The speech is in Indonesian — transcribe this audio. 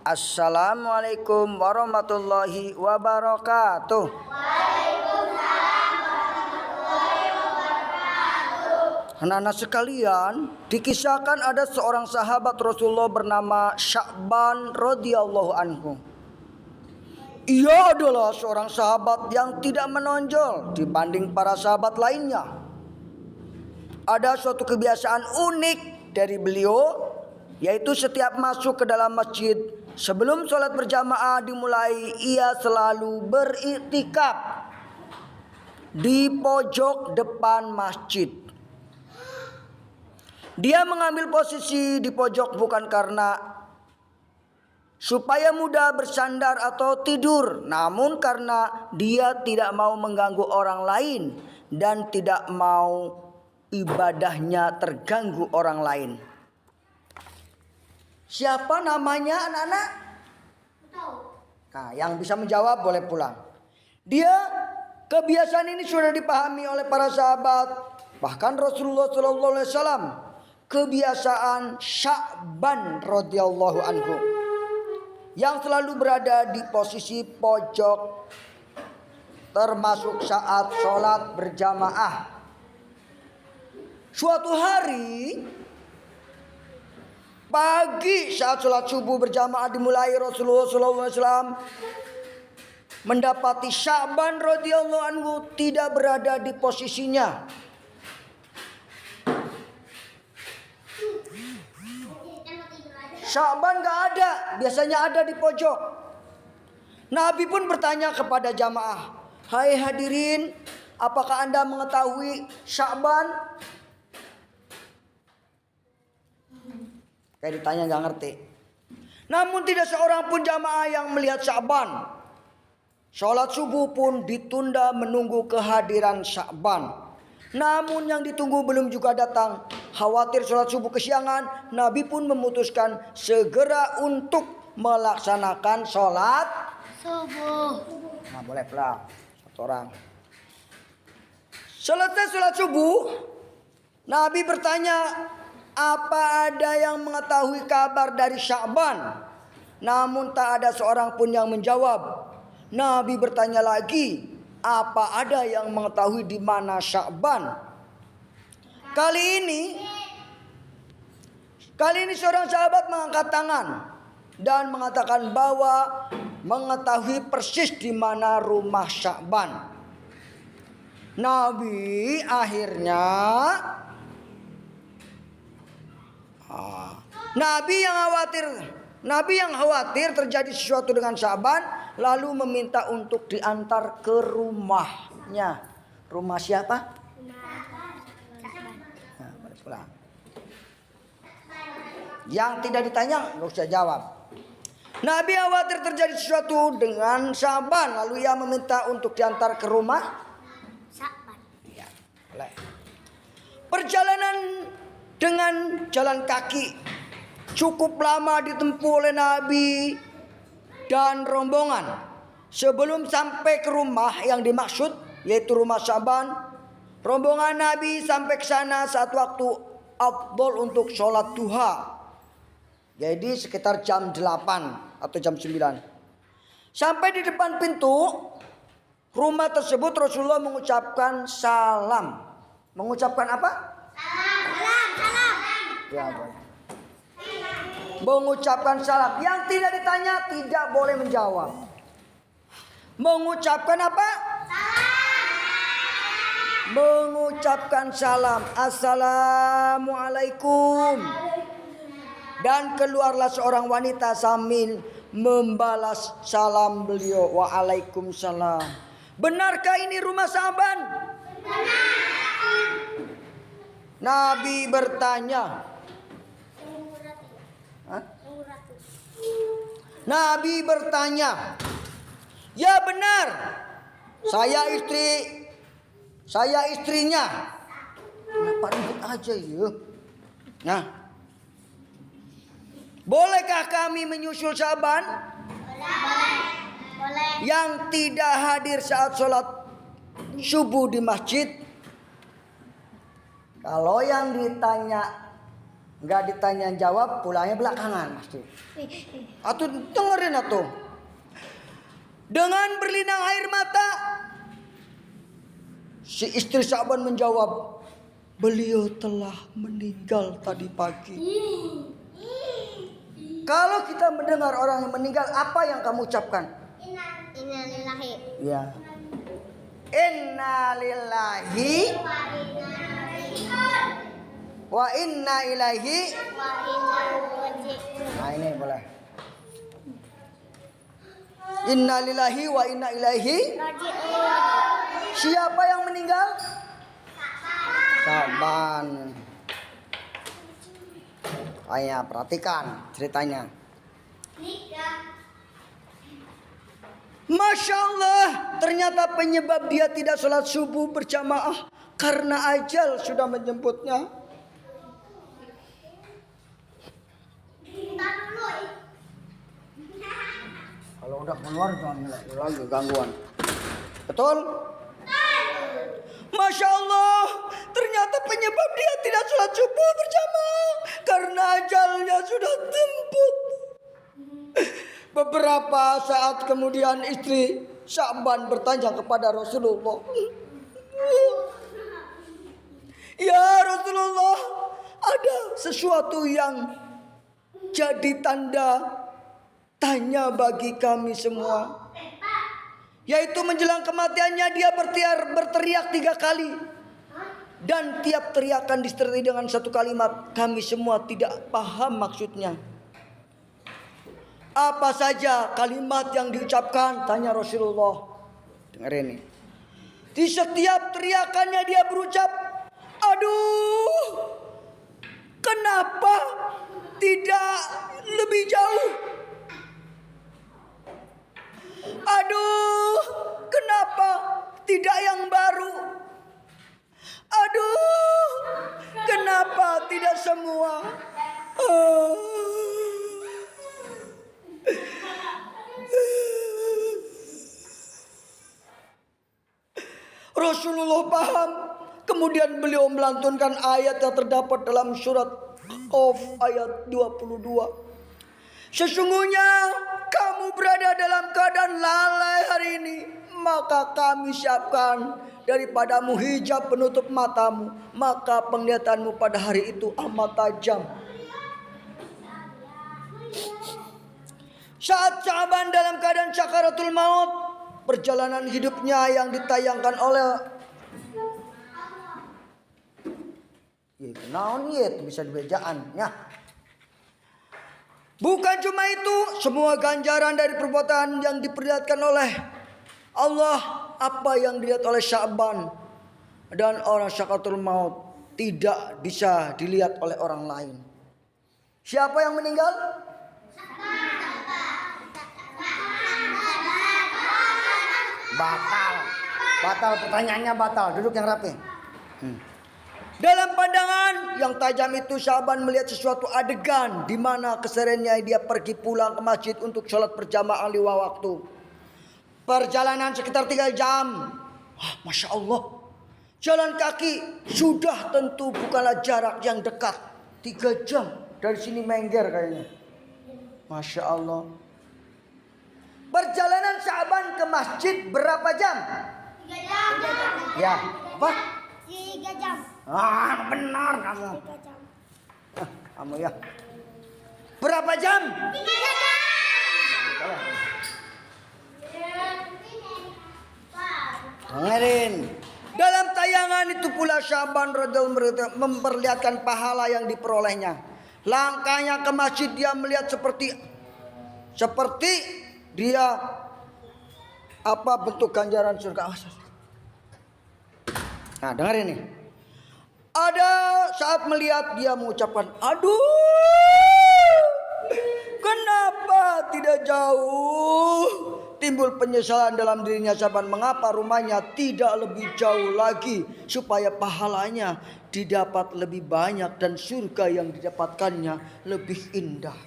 Assalamualaikum warahmatullahi wabarakatuh. Anak-anak sekalian, dikisahkan ada seorang sahabat Rasulullah bernama Sya'ban radhiyallahu anhu. Ia adalah seorang sahabat yang tidak menonjol dibanding para sahabat lainnya. Ada suatu kebiasaan unik dari beliau, yaitu setiap masuk ke dalam masjid sebelum sholat berjamaah dimulai, ia selalu beriktikaf di pojok depan masjid. Dia mengambil posisi di pojok bukan karena supaya mudah bersandar atau tidur, namun karena dia tidak mau mengganggu orang lain dan tidak mau ibadahnya terganggu orang lain. Siapa namanya anak-anak? Nah, yang bisa menjawab boleh pulang. Kebiasaan ini sudah dipahami oleh para sahabat, bahkan Rasulullah SAW. Kebiasaan Sya'ban radhiyallahu anhu yang selalu berada di posisi pojok, termasuk saat sholat berjamaah. Suatu hari pagi saat sholat subuh berjamaah dimulai, Rasulullah SAW mendapati Sya'ban radhiyallahu anhu tidak berada di posisinya. Sya'ban gak ada, biasanya ada di pojok. Nabi pun bertanya kepada jamaah, "Hai hadirin, apakah anda mengetahui Sya'ban?" Kayak ditanya gak ngerti. Namun tidak seorang pun jamaah yang melihat Sya'ban. Sholat subuh pun ditunda menunggu kehadiran Sya'ban. Namun yang ditunggu belum juga datang. Khawatir sholat subuh kesiangan, Nabi pun memutuskan segera untuk melaksanakan sholat subuh. Nah, boleh pulang satu orang. Selesai sholat subuh, Nabi bertanya, "Apa ada yang mengetahui kabar dari Sya'ban?" Namun tak ada seorang pun yang menjawab. Nabi bertanya lagi, "Apa ada yang mengetahui di mana Sya'ban?" Kali ini seorang sahabat mengangkat tangan dan mengatakan bahwa mengetahui persis di mana rumah Sya'ban. Nabi akhirnya Nabi yang khawatir terjadi sesuatu dengan Sya'ban lalu meminta untuk diantar ke rumahnya. Rumah siapa? Pulang. Yang tidak ditanya nggak usah jawab. Nabi khawatir terjadi sesuatu dengan Sya'ban, lalu ia meminta untuk diantar ke rumah Sya'ban. Ya, boleh. Perjalanan dengan jalan kaki cukup lama ditempuh oleh Nabi dan rombongan. Sebelum sampai ke rumah yang dimaksud, yaitu rumah Sya'ban, rombongan Nabi sampai ke sana saat waktu afdol untuk sholat duha. Jadi sekitar jam 8 atau jam 9. Sampai di depan pintu rumah tersebut, Rasulullah mengucapkan salam. Mengucapkan apa? Salam. Ya, boleh. Mengucapkan salam. Yang tidak ditanya tidak boleh menjawab. Mengucapkan apa? Mengucapkan salam, "Assalamualaikum." Dan keluarlah seorang wanita sambil membalas salam beliau, "Waalaikumsalam." Benarkah ini rumah Sya'ban? Benar. Nabi bertanya. Nabi bertanya, "Ya benar. Saya istrinya." Kenapa ribut aja ya? Nah, bolehkah kami menyusul Sya'ban? Boleh. Yang tidak hadir saat sholat subuh di masjid. Kalau yang ditanya Nggak ditanya jawab, pulangnya belakangan pasti. Atau dengerin atuh. Dengan berlinang air mata, si istri Sya'ban menjawab, beliau telah meninggal tadi pagi. Kalau kita mendengar orang yang meninggal, apa yang kamu ucapkan? Innalillahi. Ya. Innalillahi wa inna ilaihi. Nah ini boleh. Innalillahi wa inna ilaihi. Siapa yang meninggal? Sya'ban. Ayah perhatikan ceritanya. Masya Allah, ternyata penyebab dia tidak sholat subuh berjamaah karena ajal sudah menjemputnya. Kalau udah keluar jangan lagi gangguan. Betul? Masya Allah, ternyata penyebab dia tidak sholat subuh berjamaah karena ajalnya sudah jemput. Beberapa saat kemudian istri Sya'ban bertanya kepada Rasulullah, ya Rasulullah, ada sesuatu yang jadi tanda tanya bagi kami semua, yaitu menjelang kematiannya dia berteriak 3 kali, dan tiap teriakan disertai dengan satu kalimat. Kami semua tidak paham maksudnya. Apa saja kalimat yang diucapkan? Tanya Rasulullah. Dengerin nih. Di setiap teriakannya dia berucap, aduh, kenapa tidak lebih jauh? Aduh, kenapa tidak yang baru? Aduh, kenapa tidak semua? Rasulullah paham. Kemudian beliau melantunkan ayat yang terdapat dalam surat Qaf ayat 22. Sesungguhnya kamu berada dalam keadaan lalai hari ini, maka kami siapkan daripadamu hijab penutup matamu, maka penglihatanmu pada hari itu amat tajam. Saat Sya'ban dalam keadaan sakaratul maut, perjalanan hidupnya yang ditayangkan oleh naon ieu bisa dibejaan nya. Bukan cuma itu, semua ganjaran dari perbuatan yang diperlihatkan oleh Allah, apa yang dilihat oleh Sya'ban dan orang sakaratul maut tidak bisa dilihat oleh orang lain. Siapa yang meninggal? Batal pertanyaannya batal. Duduk yang rapi. Dalam pandangan yang tajam itu Sya'ban melihat sesuatu adegan di mana kesehariannya dia pergi pulang ke masjid untuk sholat berjamaah lima waktu. Perjalanan sekitar 3 jam. Masya Allah. Jalan kaki sudah tentu bukanlah jarak yang dekat. 3 jam dari sini Mengger kayaknya. Masya Allah. Perjalanan Sya'ban ke masjid berapa jam? 3 jam. Ya, apa? 3 jam. Benar kamu. 3 jam. Kamu ya. Berapa jam? 3 jam. Dengerin. Dalam tayangan itu pula Sya'ban radhiyallahu memperlihatkan pahala yang diperolehnya. Langkahnya ke masjid dia melihat seperti dia apa bentuk ganjaran surga. Nah, dengerin nih. Ada saat melihat dia mengucapkan, aduh, kenapa tidak jauh? Timbul penyesalan dalam dirinya Sya'ban, mengapa rumahnya tidak lebih jauh lagi supaya pahalanya didapat lebih banyak dan surga yang didapatkannya lebih indah.